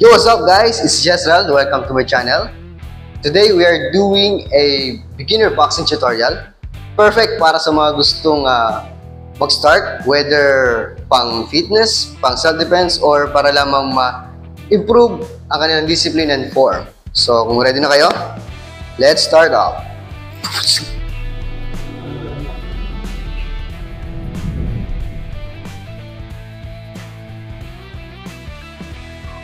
Yo, what's up guys? It's Jezreel. Welcome to my channel. Today we are doing a beginner boxing tutorial. Perfect para sa mga gustong mag-start, whether pang fitness, pang self-defense, or para lamang ma-improve ang kanilang discipline and form. So kung ready na kayo, let's start off.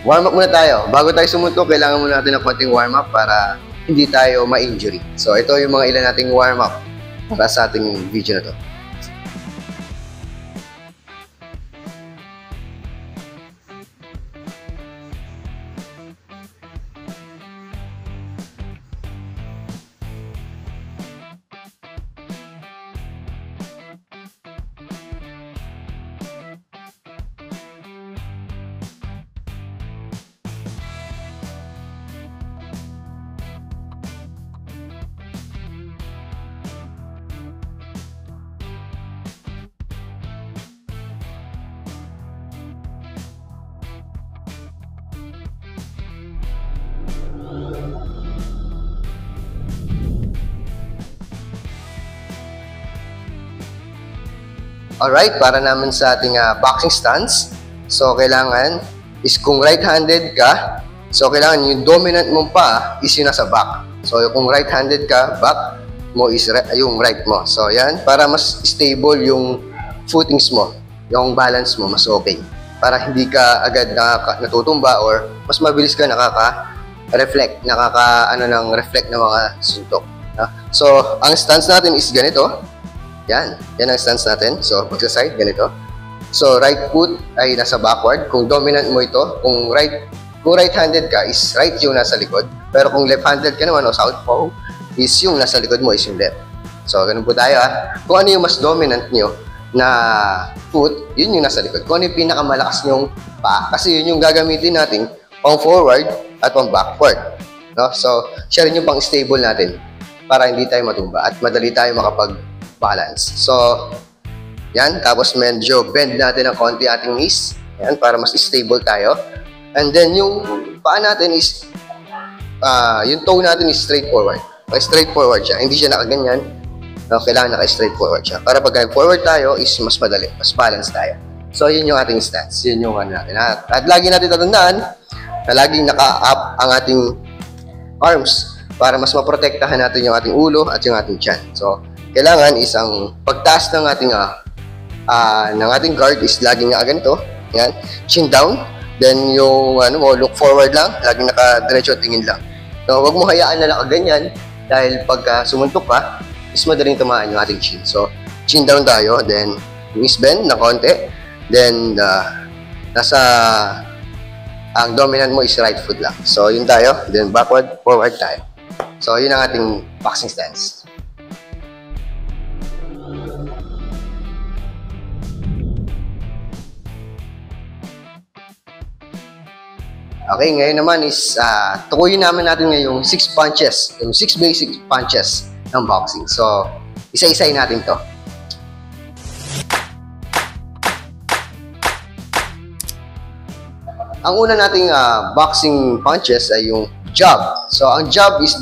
Warm up muna tayo. Bago tayo sumuntok, kailangan muna natin ng konting warm up para hindi tayo ma-injury. So ito yung mga ilan nating warm up para sa ating video na to. Alright, para naman sa ating boxing stance. So, kailangan is kung right-handed ka, so kailangan yung dominant mong pa is yung nasa back. So, kung right-handed ka, back mo is yung right mo. So, yan, para mas stable yung footings mo, yung balance mo, mas okay. Para hindi ka agad natutumba or mas mabilis ka nakaka-reflect, reflect ng mga suntok. So, ang stance natin is ganito. Yan ang stance natin. So, pag sa side, ganito. So, right foot ay nasa backward. Kung dominant mo ito, kung right-handed ka, is right yung nasa likod. Pero kung left-handed ka naman, o southpaw, is yung nasa likod mo is yung left. So, ganun po tayo Kung ano yung mas dominant nyo na foot, yun yung nasa likod. Kung ano yung pinakamalakas nyong pa, kasi yun yung gagamitin natin pang forward at pang backward. No? So, siya rin yung pang stable natin para hindi tayo matumba at madali tayo makapag-balance. So, yan. Tapos medyo bend natin ng konti ating knees. Yan, para mas stable tayo. And then, yung paa natin is, yung toe natin is straight forward. Straight forward siya. Hindi siya nakaganyan. No, kailangan naka-straight forward siya. Para pag forward tayo is mas madali. Mas balance tayo. So, yun yung ating stance. Yun yung natin. At lagi natin tatandaan na laging naka-up ang ating arms para mas maprotektahan natin yung ating ulo at yung ating chin. So, kailangan isang pagtaas ng ating guard is laging ganito. Yan, chin down. Then yung look forward lang, laging naka-diretso tingin lang. So, wag mo hayaan na nakaganyan dahil pagka sumuntok ka, is madaling tamaan yung ating chin. So, chin down tayo, then knees bend na konti. Then ang dominant mo is right foot lang. So, yun tayo. Then backward, forward tayo. So, yun ang ating boxing stance. Okay, ngayon naman is tukuyin naman natin yung 6 punches, yung 6 basic punches ng boxing. So, isa-isayin natin to. Ang una nating boxing punches ay yung jab. So, ang jab is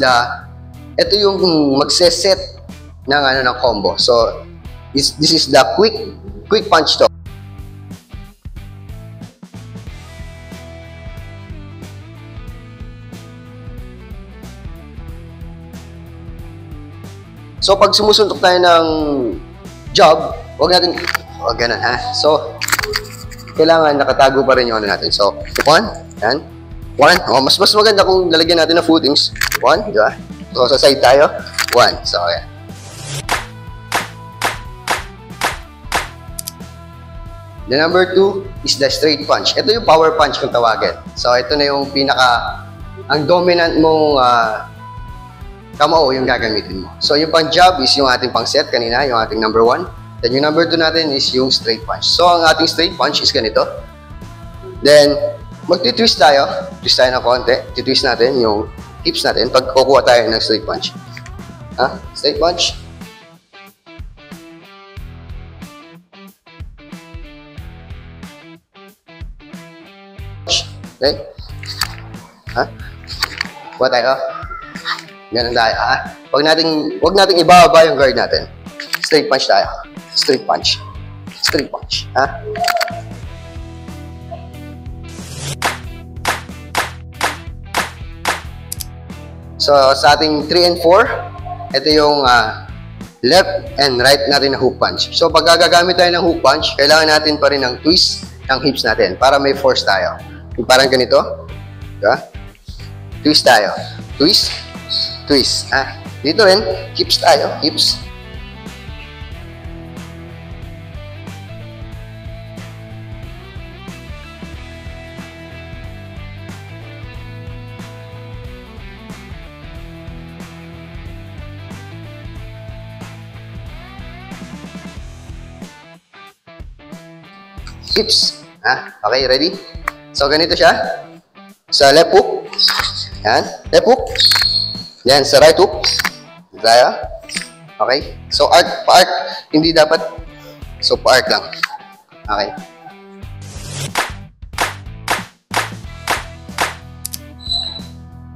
ito yung magse-set ng combo. So, this is the quick punch to. So, pag sumusuntok tayo ng jab, ganun So, kailangan nakatago pa rin yung natin. So, 1, yan. 1. Mas maganda kung lalagyan natin ng footings. 1, di ba? So, sa side tayo. 1. So, yan. The number 2 is the straight punch. Ito yung power punch kung tawagin. So, ito na yung ang dominant mong kamao yung gagamitin mo. So, yung pang jab is yung ating pang set kanina, yung ating number 1. Then, yung number 2 natin is yung straight punch. So, ang ating straight punch is ganito. Then, magti-twist tayo. Twist tayo ng konti. Titwist natin yung hips natin pag kukuha tayo ng straight punch. Straight punch. Okay? Ha? Kuha tayo. Ganun tayo, ha? Huwag nating ibaba yung guard natin. Straight punch tayo. Straight punch. Straight punch, ha? So, sa ating 3 and 4, ito yung left and right natin na hook punch. So, pag gagamit tayo ng hook punch, kailangan natin pa rin ng twist ng hips natin para may force tayo. Yung parang ganito. Diba? Twist tayo. Twist. Twist. Dito rin, hips tayo. Hips. Hips. Okay, ready? So, ganito siya. Sa left hook. Yan. Left hook. Yan, sa right hook. Tayo. Okay? So, pa-arc. Hindi dapat. So, pa-arc lang. Okay.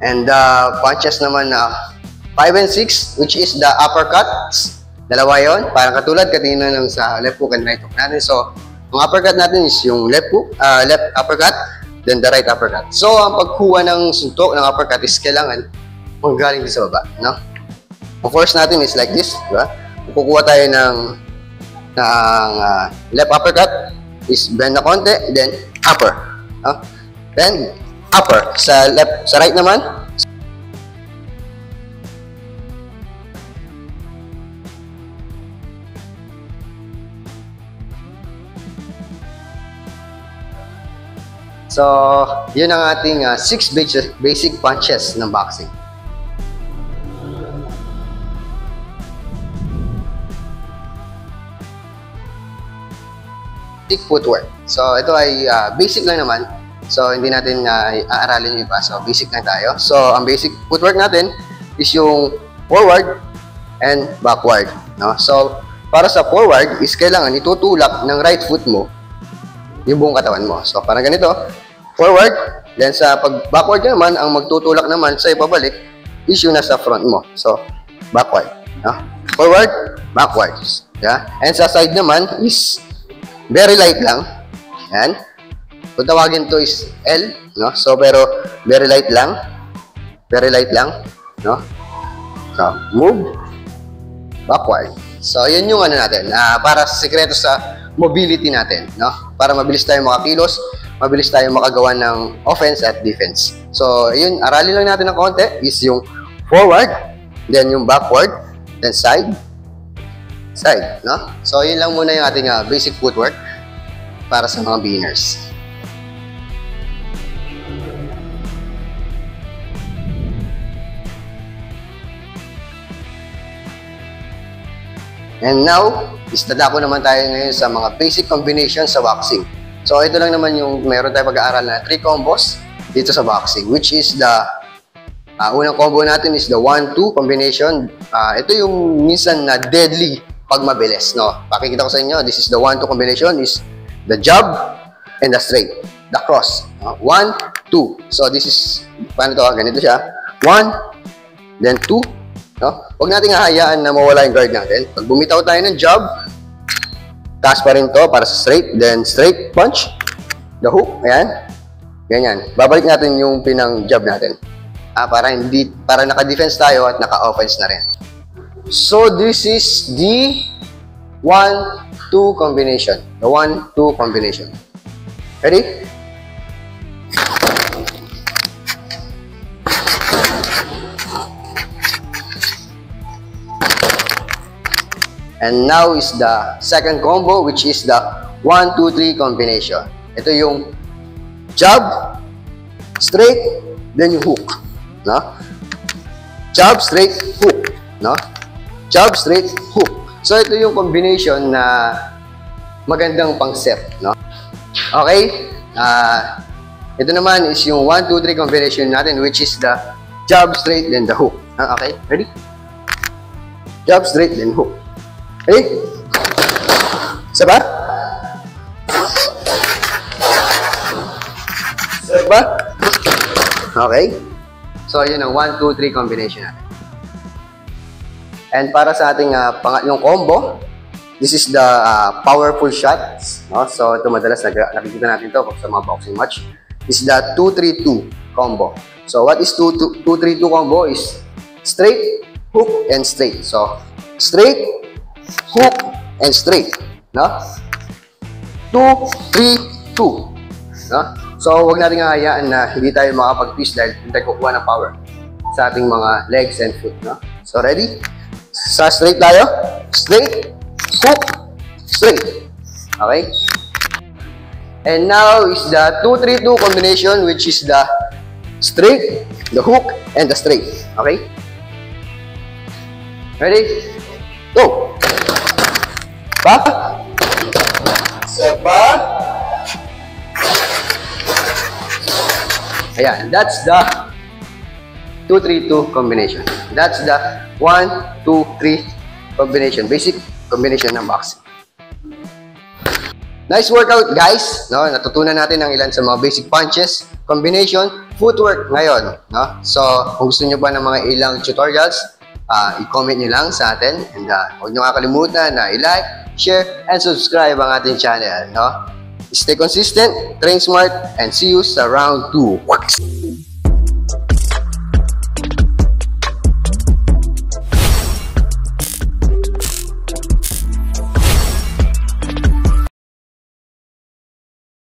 And punches naman na 5 and 6, which is the uppercuts. Dalawa yun. Parang katulad kanina ng sa left hook and right hook natin. So, ang uppercut natin is yung left hook, left uppercut, then the right uppercut. So, ang pagkuha ng suntok ng uppercut is kailangan manggaling din sa baba, no? Ang force natin is like this, di ba? Kukuha tayo ng left uppercut, is bend na konti, then upper. No? Then, upper. Sa right naman, so, yun ang ating 6 basic punches ng boxing. Basic footwork. So, ito ay basic lang naman. So, hindi natin aaralin yung iba. So, basic lang tayo. So, ang basic footwork natin is yung forward and backward. No? So, para sa forward is kailangan itutulak ng right foot mo yung buong katawan mo. So, parang ganito. Forward. Then, sa pag backward naman, ang magtutulak naman sa ipabalik is yung nasa front mo. So, backward. No? Forward, backwards. Yeah? And sa side naman is very light lang. Yan. Kung tawagin to is L. No? So, pero very light lang. Very light lang. No? So, move. Backward. So, yun yung ano natin. Para sa sekreto sa mobility natin, no? Para mabilis tayong makakilos, mabilis tayong makagawa ng offense at defense. So, yun, aralin lang natin ng konti is yung forward, then yung backward, then side, no? So, yun lang muna yung ating basic footwork para sa mga beginners. And now, istadako naman tayo ngayon sa mga basic combinations sa boxing. So, ito lang naman yung meron tayo pag-aaral na 3 combos dito sa boxing, which is the unang combo natin is the 1-2 combination. Ito yung minsan na deadly pag mabilis, no? Pakikita ko sa inyo, this is the 1-2 combination is the jab and the straight, the cross. 1, 2. So, this is, paano to? Ganito siya. 1, then 2. No? Huwag nating hahayaan na mawala yung guard natin. Pag bumitaw tayo ng jab, taas pa rin to para sa straight, then straight punch, the hook, ayan, ganyan. Babalik natin yung pinang jab natin. Para naka-defense tayo at naka-offense na rin. So, this is the 1-2 combination. The 1-2 combination. Ready? And now is the second combo, which is the 1-2-3 combination. Ito yung jab, straight, then yung hook. No? Jab, straight, hook. No? Jab, straight, hook. So, ito yung combination na magandang pang-set. No? Okay? Ito naman is yung 1-2-3 combination natin, which is the jab, straight, then the hook. Okay? Ready? Jab, straight, then hook. Okay? Isa ba? Isa ba? Okay? So, yun ang 1, 2, 3 combination natin. And para sa ating pangatlong combo, this is the powerful shots. No? So, ito madalas nakikita natin ito sa mga boxing match. This is the 2-3-2 combo. So, what is 2-3-2 combo is straight, hook, and straight. So, straight, hook, and straight. No? 2-3-2. No? So, huwag natin hayaan na hindi tayo makapag-twist dahil hindi tayo kukuha ng power sa ating mga legs and foot. No? So, ready? Sa straight tayo. Straight, hook, straight. Okay? And now is the 2-3-2 combination, which is the straight, the hook, and the straight. Okay? Ready? Go! Back. Step back. Ayan, that's the 2-3-2 combination. That's the 1-2-3 combination. Basic combination ng boxing. Nice workout, guys. No, natutunan natin ang ilan sa mga basic punches, combination, footwork ngayon. No? So, kung gusto niyo pa ng mga ilang tutorials, i-comment niyo lang sa atin. And huwag niyo kakalimutan na i-like, share, and subscribe ang ating channel. No? Stay consistent, train smart, and see you sa round 2.